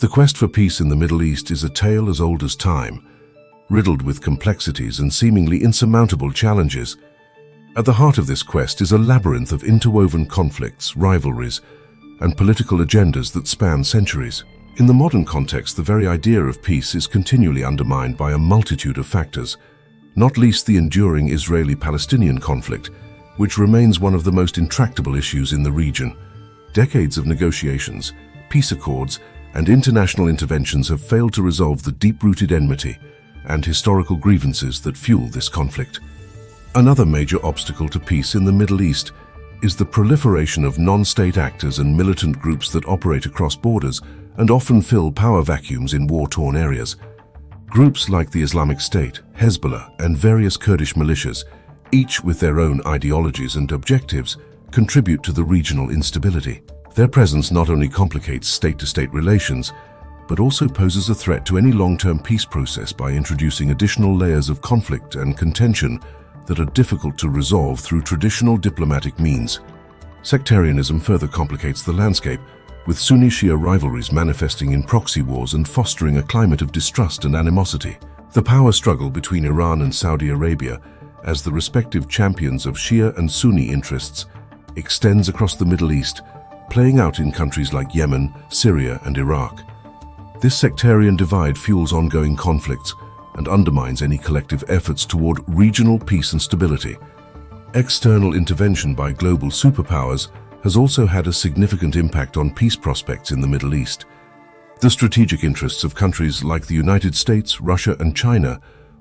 The quest for peace in the Middle East is a tale as old as time, riddled with complexities and seemingly insurmountable challenges. At the heart of this quest is a labyrinth of interwoven conflicts, rivalries, and political agendas that span centuries. In the modern context, the very idea of peace is continually undermined by a multitude of factors, not least the enduring Israeli-Palestinian conflict, which remains one of the most intractable issues in the region. Decades of negotiations, peace accords, and international interventions have failed to resolve the deep-rooted enmity and historical grievances that fuel this conflict. Another major obstacle to peace in the Middle East is the proliferation of non-state actors and militant groups that operate across borders and often fill power vacuums in war-torn areas. Groups like the Islamic State, Hezbollah, and various Kurdish militias, each with their own ideologies and objectives, contribute to the regional instability. Their presence not only complicates state-to-state relations, but also poses a threat to any long-term peace process by introducing additional layers of conflict and contention that are difficult to resolve through traditional diplomatic means. Sectarianism further complicates the landscape, with Sunni-Shia rivalries manifesting in proxy wars and fostering a climate of distrust and animosity. The power struggle between Iran and Saudi Arabia, as the respective champions of Shia and Sunni interests, extends across the Middle East, playing out in countries like Yemen, Syria, and Iraq. This sectarian divide fuels ongoing conflicts and undermines any collective efforts toward regional peace and stability. External intervention by global superpowers has also had a significant impact on peace prospects in the Middle East. The strategic interests of countries like the United States, Russia, and China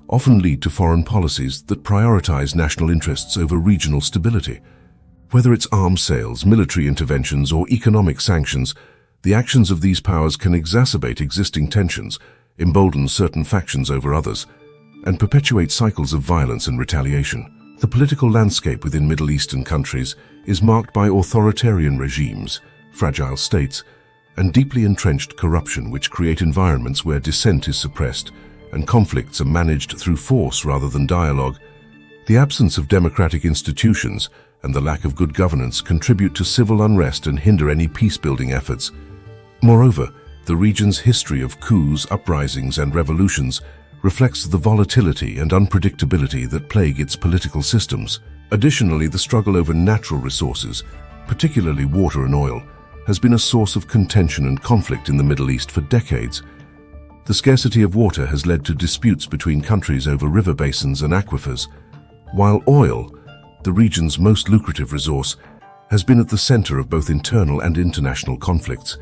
often lead to foreign policies that prioritize national interests over regional stability. Whether it's arms sales, military interventions, or economic sanctions, the actions of these powers can exacerbate existing tensions, embolden certain factions over others, and perpetuate cycles of violence and retaliation. The political landscape within Middle Eastern countries is marked by authoritarian regimes, fragile states, and deeply entrenched corruption, which create environments where dissent is suppressed and conflicts are managed through force rather than dialogue. The absence of democratic institutions and the lack of good governance contribute to civil unrest and hinder any peace-building efforts. Moreover, the region's history of coups, uprisings, and revolutions reflects the volatility and unpredictability that plague its political systems. Additionally, the struggle over natural resources, particularly water and oil, has been a source of contention and conflict in the Middle East for decades. The scarcity of water has led to disputes between countries over river basins and aquifers, while oil, the region's most lucrative resource, has been at the center of both internal and international conflicts.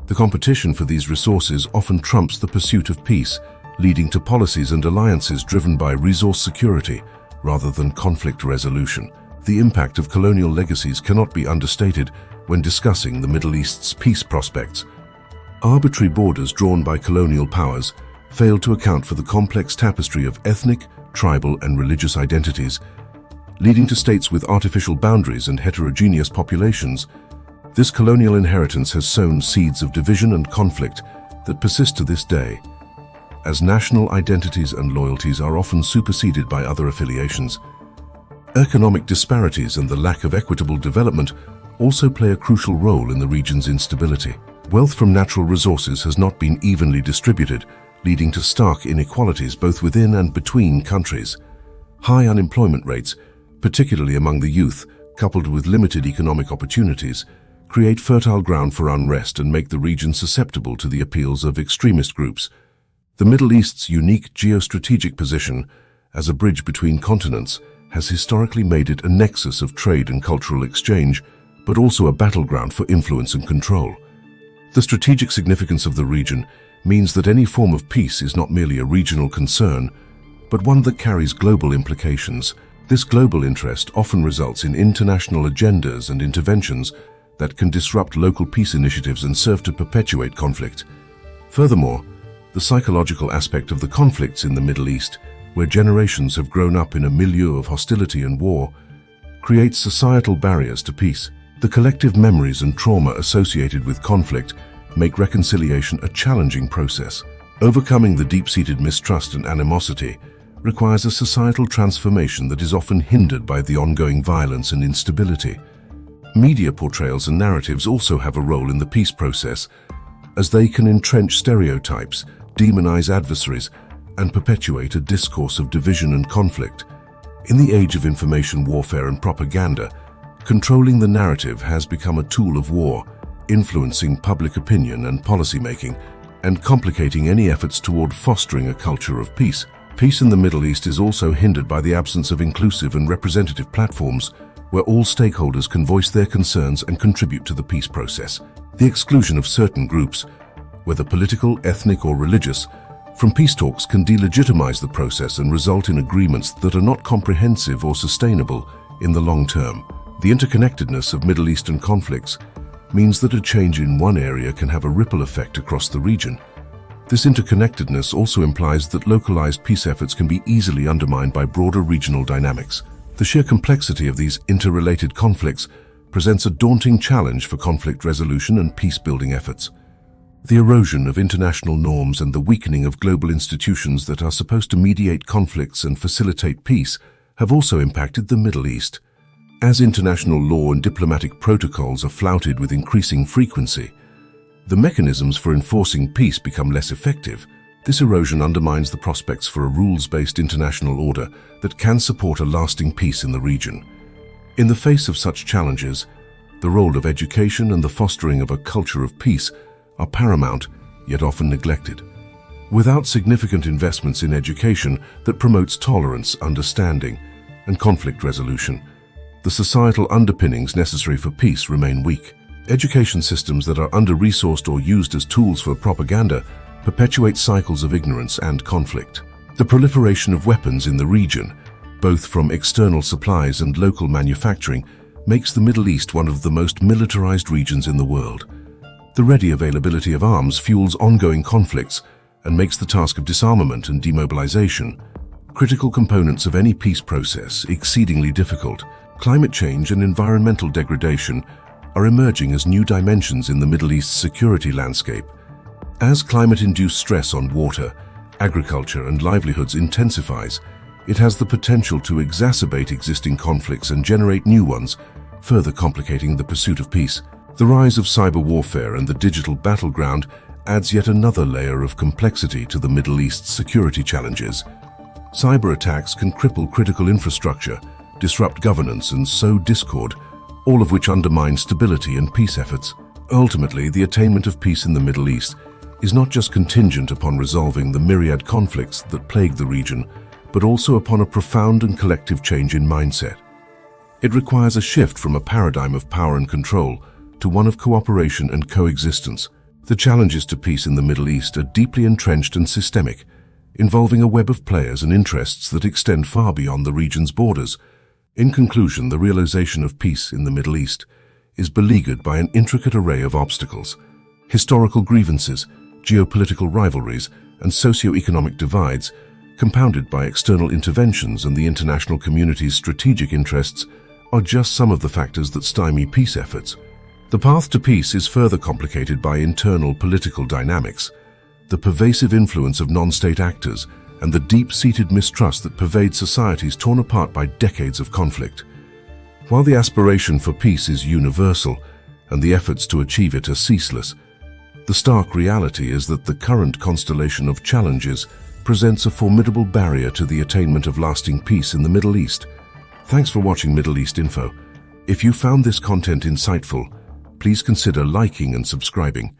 The competition for these resources often trumps the pursuit of peace, leading to policies and alliances driven by resource security rather than conflict resolution. The impact of colonial legacies cannot be understated when discussing the Middle East's peace prospects. Arbitrary borders drawn by colonial powers fail to account for the complex tapestry of ethnic, tribal, and religious identities, leading to states with artificial boundaries and heterogeneous populations. This colonial inheritance has sown seeds of division and conflict that persist to this day, as national identities and loyalties are often superseded by other affiliations. Economic disparities and the lack of equitable development also play a crucial role in the region's instability. Wealth from natural resources has not been evenly distributed, leading to stark inequalities both within and between countries. High unemployment rates, particularly among the youth, coupled with limited economic opportunities, create fertile ground for unrest and make the region susceptible to the appeals of extremist groups. The Middle East's unique geostrategic position as a bridge between continents has historically made it a nexus of trade and cultural exchange, but also a battleground for influence and control. The strategic significance of the region means that any form of peace is not merely a regional concern, but one that carries global implications. This global interest often results in international agendas and interventions that can disrupt local peace initiatives and serve to perpetuate conflict. Furthermore, the psychological aspect of the conflicts in the Middle East, where generations have grown up in a milieu of hostility and war, creates societal barriers to peace. The collective memories and trauma associated with conflict make reconciliation a challenging process. Overcoming the deep-seated mistrust and animosity requires a societal transformation that is often hindered by the ongoing violence and instability. Media portrayals and narratives also have a role in the peace process, as they can entrench stereotypes, demonize adversaries, and perpetuate a discourse of division and conflict. In the age of information warfare and propaganda, controlling the narrative has become a tool of war, influencing public opinion and policymaking, and complicating any efforts toward fostering a culture of peace. Peace in the Middle East is also hindered by the absence of inclusive and representative platforms where all stakeholders can voice their concerns and contribute to the peace process. The exclusion of certain groups, whether political, ethnic, or religious, from peace talks can delegitimize the process and result in agreements that are not comprehensive or sustainable in the long term. The interconnectedness of Middle Eastern conflicts means that a change in one area can have a ripple effect across the region. This interconnectedness also implies that localized peace efforts can be easily undermined by broader regional dynamics. The sheer complexity of these interrelated conflicts presents a daunting challenge for conflict resolution and peace-building efforts. The erosion of international norms and the weakening of global institutions that are supposed to mediate conflicts and facilitate peace have also impacted the Middle East. As international law and diplomatic protocols are flouted with increasing frequency, the mechanisms for enforcing peace become less effective. This erosion undermines the prospects for a rules-based international order that can support a lasting peace in the region. In the face of such challenges, the role of education and the fostering of a culture of peace are paramount, yet often neglected. Without significant investments in education that promotes tolerance, understanding, and conflict resolution, the societal underpinnings necessary for peace remain weak. Education systems that are under-resourced or used as tools for propaganda perpetuate cycles of ignorance and conflict. The proliferation of weapons in the region, both from external supplies and local manufacturing, makes the Middle East one of the most militarized regions in the world. The ready availability of arms fuels ongoing conflicts and makes the task of disarmament and demobilization, critical components of any peace process, exceedingly difficult. Climate change and environmental degradation are emerging as new dimensions in the Middle East's security landscape. As climate-induced stress on water, agriculture, and livelihoods intensifies, it has the potential to exacerbate existing conflicts and generate new ones, further complicating the pursuit of peace. The rise of cyber warfare and the digital battleground adds yet another layer of complexity to the Middle East's security challenges. Cyber attacks can cripple critical infrastructure, disrupt governance, and sow discord, all of which undermine stability and peace efforts. Ultimately, the attainment of peace in the Middle East is not just contingent upon resolving the myriad conflicts that plague the region, but also upon a profound and collective change in mindset. It requires a shift from a paradigm of power and control to one of cooperation and coexistence. The challenges to peace in the Middle East are deeply entrenched and systemic, involving a web of players and interests that extend far beyond the region's borders. In conclusion, the realization of peace in the Middle East is beleaguered by an intricate array of obstacles. Historical grievances, geopolitical rivalries, and socio-economic divides, compounded by external interventions and the international community's strategic interests, are just some of the factors that stymie peace efforts. The path to peace is further complicated by internal political dynamics, the pervasive influence of non-state actors, and the deep-seated mistrust that pervades societies torn apart by decades of conflict. While the aspiration for peace is universal and the efforts to achieve it are ceaseless, the stark reality is that the current constellation of challenges presents a formidable barrier to the attainment of lasting peace in the Middle East. Thanks for watching Middle East Info. If you found this content insightful, please consider liking and subscribing.